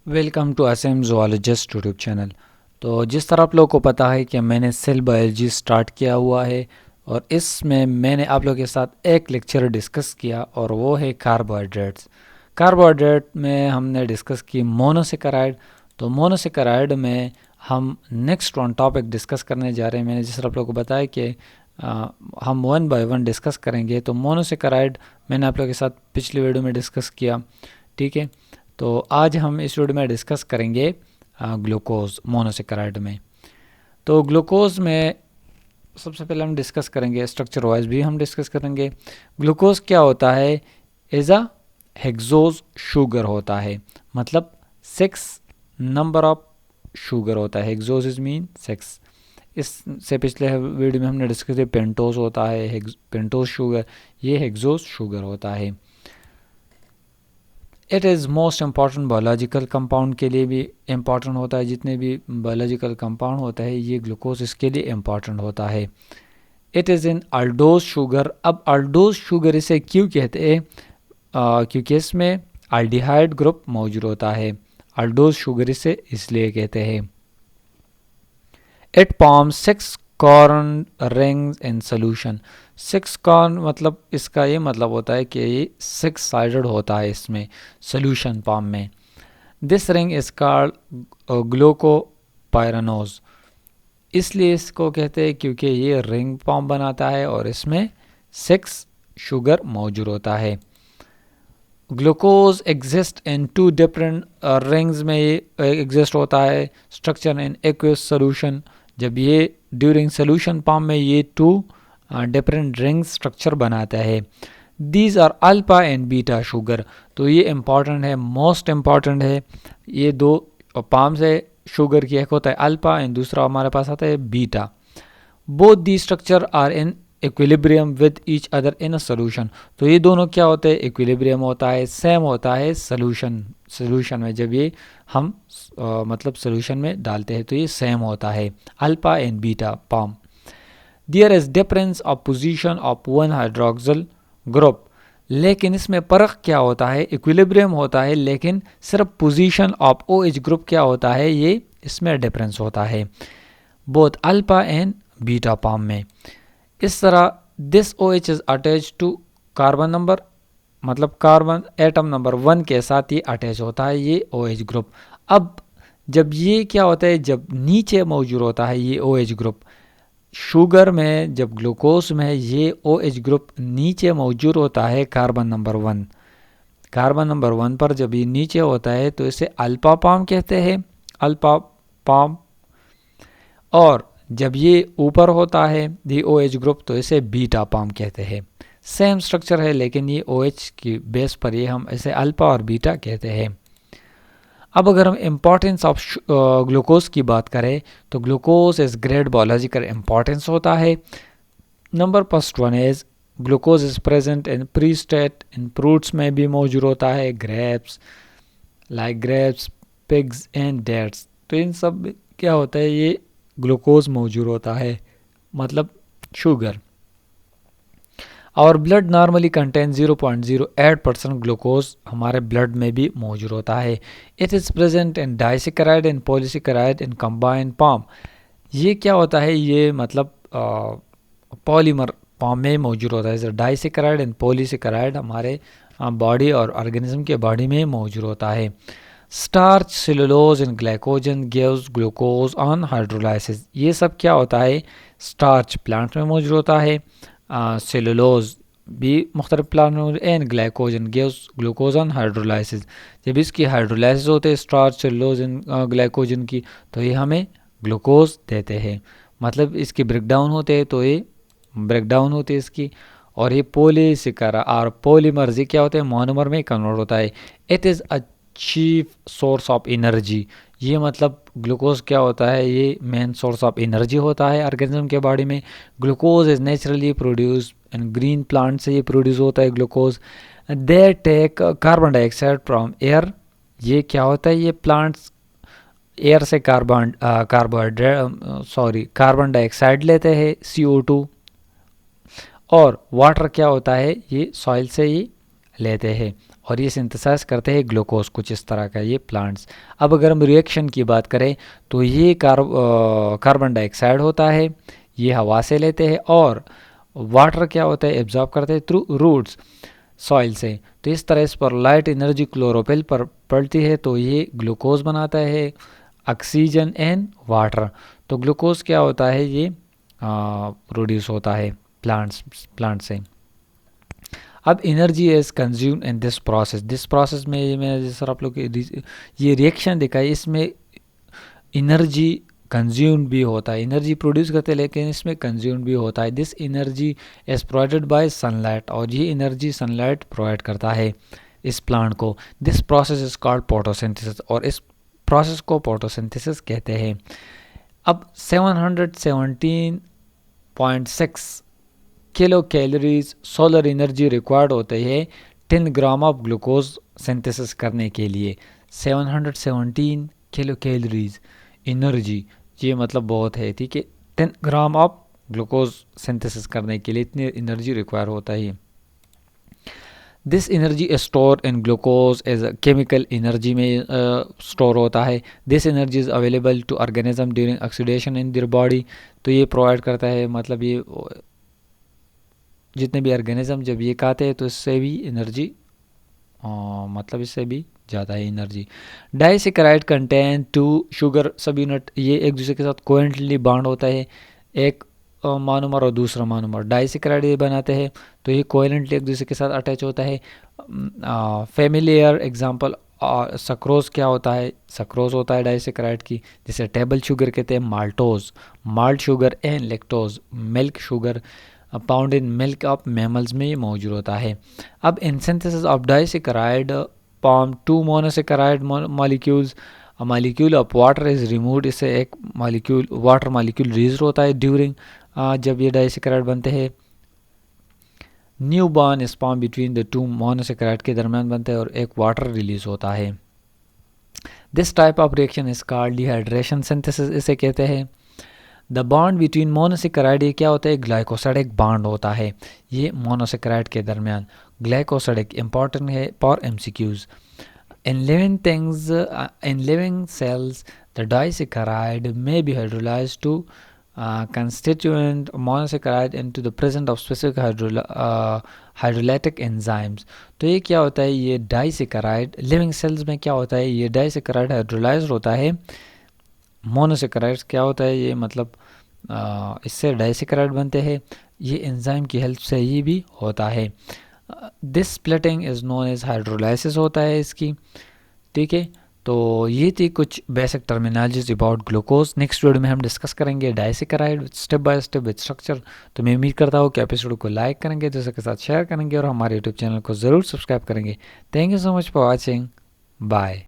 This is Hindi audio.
Welcome to Assam zoologist YouTube channel. तो जिस तरह आप लोगों को पता है कि मैंने सेल बायोलॉजी स्टार्ट किया हुआ है और इसमें मैंने आप लोगों के साथ एक लेक्चर डिस्कस किया और वो है कार्बोहाइड्रेट्स। कार्बोहाइड्रेट में हमने डिस्कस की मोनोसेकेराइड। तो मोनोसेकेराइड में हम नेक्स्ट वन टॉपिक डिस्कस करने जा रहे हैं। मैंने जिस तरह आप लोगों को बताया कि हम वन बाय वन डिस्कस करेंगे। तो मोनोसेकेराइड मैंने आप लोगों के साथ पिछली वीडियो में डिस्कस किया, ठीक है। तो आज हम इस वीडियो में डिस्कस करेंगे ग्लूकोज मोनोसेकेराइड में। तो ग्लूकोज में सबसे पहले हम डिस्कस करेंगे, स्ट्रक्चर वाइज भी हम डिस्कस करेंगे। ग्लूकोज क्या होता है? इज अ हेक्सोज शुगर होता है, मतलब 6 नंबर ऑफ शुगर होता है। Hexose is mean 6। इससे पिछले वीडियो में हमने डिस्कस किया पेंटोज होता है, पेंटोज शुगर, ये हेक्सोज शुगर होता है। It is most important biological compound के लिए भी इम्पॉर्टेंट होता है। जितने भी बायोलॉजिकल कंपाउंड होता है ये ग्लूकोज इसके लिए इम्पॉर्टेंट होता है। It is in aldose sugar. अब अल्डोज शुगर इसे क्यों कहते हैं? क्योंकि इसमें अल्डिहाइड ग्रुप मौजूद होता है। अल्डोज शुगर इसे इसलिए कहते हैं। It forms 6 corn rings in solution. 6 corn मतलब इसका ये मतलब होता है कि ये 6 साइडेड होता है इसमें सोल्यूशन फॉर्म में। This ring is called glucopyranose. इसलिए इसको कहते हैं क्योंकि ये रिंग फॉर्म बनाता है और इसमें 6 शुगर मौजूद होता है। Glucose exist in 2 different rings में ये एग्जिस्ट होता है। स्ट्रक्चर इन एक्वस सोल्यूशन, जब ये ड्यूरिंग सोल्यूशन फॉर्म में ये 2 डिफरेंट रिंग स्ट्रक्चर बनाता है। These are alpha and beta sugar. तो ये इम्पॉर्टेंट है, मोस्ट इम्पॉर्टेंट है। ये 2 फॉर्म्स है शुगर की, एक होता है अल्फा एंड दूसरा हमारे पास आता है beta. Both the structure are in equilibrium with each other in a solution. तो ये दोनों क्या होते हैं? इक्विलिब्रियम होता है, सेम होता है सोल्यूशन में। जब ये हम मतलब सोल्यूशन में डालते हैं तो ये सेम होता है, alpha and beta form. There is difference of position of one hydroxyl group. लेकिन इसमें फ़र्क क्या होता है? इक्विलिब्रियम होता है लेकिन सिर्फ position of O H group क्या होता है, ये इसमें डिफरेंस होता है both alpha and beta form में। इस तरह this O H is attach to carbon number, मतलब कार्बन एटम नंबर 1 के साथ ये अटैच होता है ये ओ एच ग्रुप। अब जब ये क्या होता है, जब नीचे मौजूद होता है ये ओ एच ग्रुप शुगर में, जब ग्लूकोज में ये ओ एच ग्रुप नीचे मौजूद होता है कार्बन नंबर 1। कार्बन नंबर 1 पर जब ये नीचे होता है तो इसे अल्फा फॉर्म कहते हैं, अल्फा फॉर्म। और जब ये ऊपर होता है दी ओ एच ग्रुप तो इसे बीटा फॉर्म कहते हैं। सेम स्ट्रक्चर है लेकिन ये ओ एच की बेस पर ये हम इसे अल्फा और बीटा कहते हैं। अब अगर हम इम्पोर्टेंस ऑफ ग्लूकोज की बात करें तो glucose is great biological importance होता है। Number first one is glucose is present in free state, in fruits में भी मौजूद होता है, grapes, like grapes, figs and dates. तो इन सब क्या होता है, ये ग्लूकोज मौजूद होता है, मतलब शुगर। और ब्लड नॉर्मली कंटेन 0.08% ग्लूकोज हमारे ब्लड में भी मौजूद होता है। It is present in disaccharide and polysaccharide in combined form. ये क्या होता है, ये मतलब पॉलीमर फॉर्म में मौजूद होता है। जैसे डाइसेकेराइड एंड पॉलीसेकेराइड हमारे बॉडी और ऑर्गेनिज्म के बॉडी में मौजूद होता है। Starch, cellulose and glycogen gives glucose on hydrolysis. ये सब क्या होता है? स्टार्च प्लांट में मौजूद होता है, सेलुलोज भी मुख्तलिफ प्लांट में, and glycogen gives glucose on hydrolysis. जब इसकी हाइड्रोलाइसिस होते हैं स्टार्च, सेलुलोज एंड ग्लाइकोजन की, तो ये हमें ग्लूकोज देते हैं। मतलब इसकी ब्रेकडाउन होते हैं तो ये ब्रेकडाउन होती है इसकी, और ये पॉलीसेकेरा और पॉलीमर्स ये क्या होते हैं? मोनोमर में कन्वर्ट होता है। It is a chief source of energy. ये मतलब ग्लूकोज क्या होता है, ये मेन सोर्स ऑफ एनर्जी होता है ऑर्गेनिज्म के बॉडी में। Glucose is naturally produce in green plant से ये प्रोड्यूस होता है glucose. They take carbon dioxide from air. ये क्या होता है, ये प्लांट्स एयर से कार्बन डाइऑक्साइड लेते हैं CO2, और वाटर क्या होता है, ये सॉइल से ही लेते हैं। और ये सिंथेसाइज करते हैं ग्लूकोज, कुछ इस तरह का ये प्लांट्स। अब अगर हम रिएक्शन की बात करें तो ये कार्बन डाइऑक्साइड होता है, ये हवा से लेते हैं, और वाटर क्या होता है, एब्जॉर्ब करते हैं थ्रू रूट्स, सॉइल से। तो इस तरह इस पर लाइट एनर्जी क्लोरोफिल पर पड़ती है, तो ये ग्लूकोज बनाता है, ऑक्सीजन एंड वाटर। तो ग्लूकोज क्या होता है, ये प्रोड्यूस होता है प्लांट से। अब energy is consume in this process में ये मैंने जैसे आप लोग ये रिएक्शन दिखाई, इसमें एनर्जी कंज्यूम भी होता है, एनर्जी प्रोड्यूस करते हैं लेकिन इसमें कंज्यूम भी होता है। This energy is provided by sunlight, और ये एनर्जी सनलाइट प्रोवाइड करता है इस प्लांट को। This process is called photosynthesis, और इस प्रोसेस को फोटोसिंथेसिस कहते हैं। अब 717.6 kilo calories solar energy required होते हैं 10 ग्राम ऑफ ग्लूकोज सिंथेसिस करने के लिए। 717 किलो कैलोरीज एनर्जी, ये मतलब बहुत है, ठीक है। 10 ग्राम ऑफ ग्लूकोज सिंथेसिस करने के लिए इतनी एनर्जी रिक्वायर होता है। This energy store in glucose as chemical energy में स्टोर होता है। This energy is available to organism during oxidation in their body. तो ये प्रोवाइड करता है, मतलब ये जितने भी ऑर्गेनिज्म जब ये खाते हैं तो इससे भी एनर्जी, मतलब इससे भी ज़्यादा है energy. Disaccharide contain two sugar सब यूनिट, ये एक दूसरे के साथ कोवेलेंटली बॉन्ड होता है, एक मोनोमर और दूसरा मोनोमर डाइसेकेराइड ये बनाते हैं, तो ये कोवेलेंटली एक दूसरे के साथ अटैच होता है। फेमिलियर एग्जांपल सक्रोज क्या होता है, सक्रोज होता है डाइसेकेराइड की, जिसे टेबल शुगर कहते हैं, maltose, malt sugar and lactose, milk sugar pound in milk of mammals में ये मौजूद होता है। अब in synthesis of disaccharide form 2 monosaccharide molecules, molecule of water is removed, इससे एक मॉलिक्यूल वाटर मॉलिक्यूल रिलीज होता है ड्यूरिंग, जब ये डाइसेकेराइड बनते हैं। New born sperm between the 2 monosaccharide के दरमियान बनते हैं और एक वाटर रिलीज होता है। This type of reaction is called dehydration synthesis, इसे कहते हैं। द बॉन्ड बिटवीन मोनोसेकेराइड, ये क्या होता है, ग्लाइकोसाइडिक बॉन्ड होता है ये मोनोसेकेराइड के दरमियान। ग्लाइकोसाइडिक इंपॉर्टेंट है for MCQs. In living cells the disaccharide may be hydrolysed to constituent monosaccharide into the presence of specific hydrolytic enzymes। तो ये क्या होता है, ये डाइसेकेराइड लिविंग सेल्स में क्या होता है, ये डाइसेकेराइड हाइड्रोलाइज्ड होता है। मोनोसेकेराइड्स क्या होता है, ये मतलब इससे डाइसेकेराइड बनते हैं, ये एंजाइम की हेल्प से ही भी होता है। This splitting is known as hydrolysis होता है इसकी, ठीक है। तो ये थी कुछ basic terminologies about glucose. Next video में हम डिस्कस करेंगे disaccharide step by step with structure. तो मैं उम्मीद करता हूँ कि एपिसोड को लाइक करेंगे, दूसरे के साथ शेयर करेंगे और हमारे यूट्यूब चैनल को ज़रूर सब्सक्राइब करेंगे। Thank you so much for watching, bye.